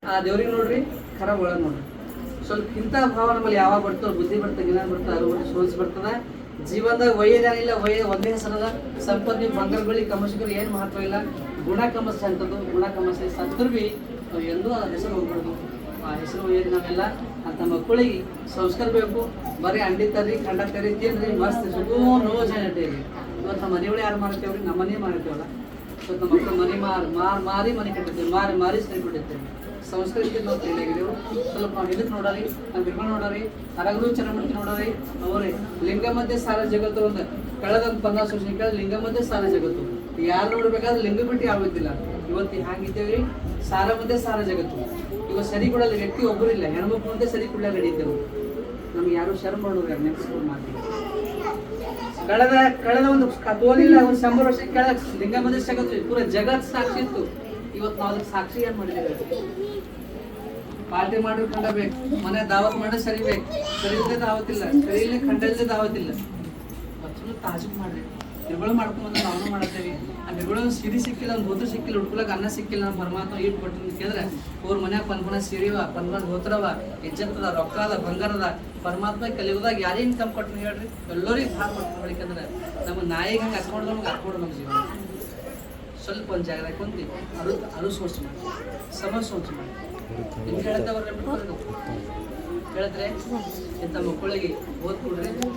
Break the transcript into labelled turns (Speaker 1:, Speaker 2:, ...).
Speaker 1: ಆ ದೇವ್ರಿಗೆ ನೋಡ್ರಿ, ಖರ ಒಳಗೆ ನೋಡ್ರಿ. ಸ್ವಲ್ಪ ಇಂಥ ಭಾವ ನಮ್ಮಲ್ಲಿ ಯಾವಾಗ ಬರ್ತೋ, ಬುದ್ಧಿ ಬರ್ತದೆ, ಜ್ಞಾನ ಬರ್ತದೆ, ಅರಿವು ಸೋಚ್ ಬರ್ತದೆ. ಜೀವನದಾಗ ಒಯ್ಯದೇನಿಲ್ಲ, ಒಂದೇ ಹೆಸರದ ಸಂಪತ್ತಿ ಬಂಗಾರಗಳಿಗೆ ಕಮರ್ಷಿಗಳು ಏನು ಮಹತ್ವ ಇಲ್ಲ. ಗುಣ ಕಮರ್ಸ ಅಂತದ್ದು, ಗುಣ ಕಮರ್ಸ ಸತ್ರು ಭೀ ನಾವು ಎಂದೂ ಆ ಹೆಸರು ಹೋಗ್ಬಾರ್ದು. ಆ ಹೆಸರು ಒಯ್ಯೋದು ನಾವೆಲ್ಲ ಅಂತ ಮಕ್ಕಳಿಗೆ ಸಂಸ್ಕಾರ ಬೇಕು. ಬರೀ ಅಂಡಿ ತರ್ರಿ, ಕಂಡ ತರ್ರಿ, ತಿನ್ರಿ, ಮಸ್ತ್ ಸುಗೋ ನೋಜ್ ಏನಂತೇಳಿ. ಇವತ್ತು ನಮ್ಮ ಮನೆಗಳು ಯಾರು ಮಾಡ್ತೇವ್ರಿ? ನಮ್ಮ ಮನೆ ಮಾಡ್ತೇವಲ್ಲ. ಇವತ್ತು ನಮ್ಮ ಮಕ್ಕಳು ಮನೆ ಮಾರಿ ಮನೆ ಕಟ್ಟಿರ್ತೇವೆ, ಮಾರಿ ಸರಿ ಕೊಟ್ಟಿರ್ತೇವೆ. ಸಂಸ್ಕೃತಿ ನಾವು ತಿಳಿಯಾಗಿದ್ದೇವೆ. ಸ್ವಲ್ಪ ನಾವು ಇದಕ್ಕೆ ನೋಡರಿ, ನಾವು ಬಿರ್ಮ ನೋಡರಿ, ಹರಗರು ಚರಮೂರ್ತಿ ನೋಡರಿ. ಅವರೇ ಲಿಂಗ ಮಧ್ಯೆ ಸಾರ ಜಗತ್ತು ಒಂದು ಕಳೆದ 50 ವರ್ಷ ಕೆಳಗೆ ಲಿಂಗ ಮಧ್ಯೆ ಸಾರ ಜಗತ್ತು. ಯಾರು ನೋಡ್ಬೇಕಾದ್ರೆ ಲಿಂಗ ಬಿಟ್ಟು ಆಗೋದಿಲ್ಲ. ಇವತ್ತು ಹ್ಯಾಂಗಿದ್ದೇವೆ, ಸಾರ ಮಧ್ಯೆ ಸಾರ ಜಗತ್ತು. ಇವಾಗ ಸರಿ ಕೊಡಲ್ಲ ವ್ಯಕ್ತಿ ಒಬ್ಬರು ಇಲ್ಲ, ಹೆಣ್ಮಕ್ಳು ಮುಂದೆ ಸರಿ ಕೊಡಲ್ಲ ನಡೀತೇವೆ. ನಮ್ಗೆ ಯಾರು ಶರ್ಮ ಮಾಡೋರು ಯಾರು ನೆನೆಸ್ಕೊಂಡು ಮಾಡ್ತೀವಿ. ಕಳೆದ ಒಂದು ತೋಲಿಲ್ಲ, ಒಂದು 100 ವರ್ಷ ಕೆಳಗೆ ಲಿಂಗ ಮಧ್ಯೆ ಜಗತ್ತು ಪೂರ ಜಗತ್ ಸಾಕ್ಷಿ ಇತ್ತು. ಇವತ್ತು ನಾವು ಅದಕ್ಕೆ ಸಾಕ್ಷಿ ಏನು ಮಾಡಿದ್ದೇವೆ? ಪಾರ್ಟಿ ಮಾಡಿ ಕಂಡಬೇಕು, ಮನೆ ದಾವತ್ ಮಾಡಿ ಸರಿಬೇಕು, ಸರಿ ಇಲ್ಲದೆ ದಾವತ್ತಿಲ್ಲ, ಸರಿ ಇಲ್ಲ ಖಂಡ ಇಲ್ಲದೆ ದಾವತ್ತಿಲ್ಲ. ಬಚ್ಚಲು ತಾಜುಕ್ ಮಾಡ್ರಿ, ನಿರ್ಗಳು ಮಾಡ್ಕೊಂಡ್ಬಂದ್ರೆ ನಾವು ಮಾಡ್ತೇವೆ. ಆ ನಿರ್ಗಳು ಸಿರಿ ಸಿಕ್ಕಿಲ್ಲ, ಒಂದು ಧೋತ್ರ ಸಿಕ್ಕಿಲ್ಲ, ಹುಡ್ಕೊಳಕ್ಕೆ ಅನ್ನ ಸಿಕ್ಕಿಲ್ಲ, ನಮ್ಮ ಪರಮಾತ್ಮ ಈಟ್ ಕೊಟ್ಟು ಕೇಳಿದ್ರೆ ಅವ್ರ ಮನ್ಯಾಗ ಪನ್ಪನ ಸೀರಿವ, ಪನ್ಪನ ಧೋತ್ರವ, ಇಜ್ಜತ್ತದ, ರೊಕ್ಕ ಅದ, ಬಂಗಾರದ. ಪರಮಾತ್ಮ ಕಲಿಯುವುದಾಗ ಯಾರೇ ಇನ್ಕಮ್ ಕೊಟ್ಟು ಹೇಳ್ರಿ, ಎಲ್ಲರಿಗೆ ಭಾಳ ಕೊಟ್ಟು ಬೆಳಿಕಂದ್ರೆ ನಮ್ಮ ನಾಯಿಗೆ ಹಂಗೆ ಹತ್ಕೊಂಡು ನಮ್ಗೆ ಹತ್ಕೊಂಡು ನಮ್ಮ ಜೀವನ. ಸ್ವಲ್ಪ ಒಂದು ಜಾಗ ಕುಂತು ಅದು ಸೋಚ ಮಾಡಿ, ಸಮ ಸೋಚ ಮಾಡಿ. ನಿಮ್ಗೆ ಹೇಳಿದ್ರೆ ಹೇಳಿದ್ರೆ ಇಂಥ ಮಕ್ಕಳಿಗೆ ಓದ್ಕೊಡ್ರಿ.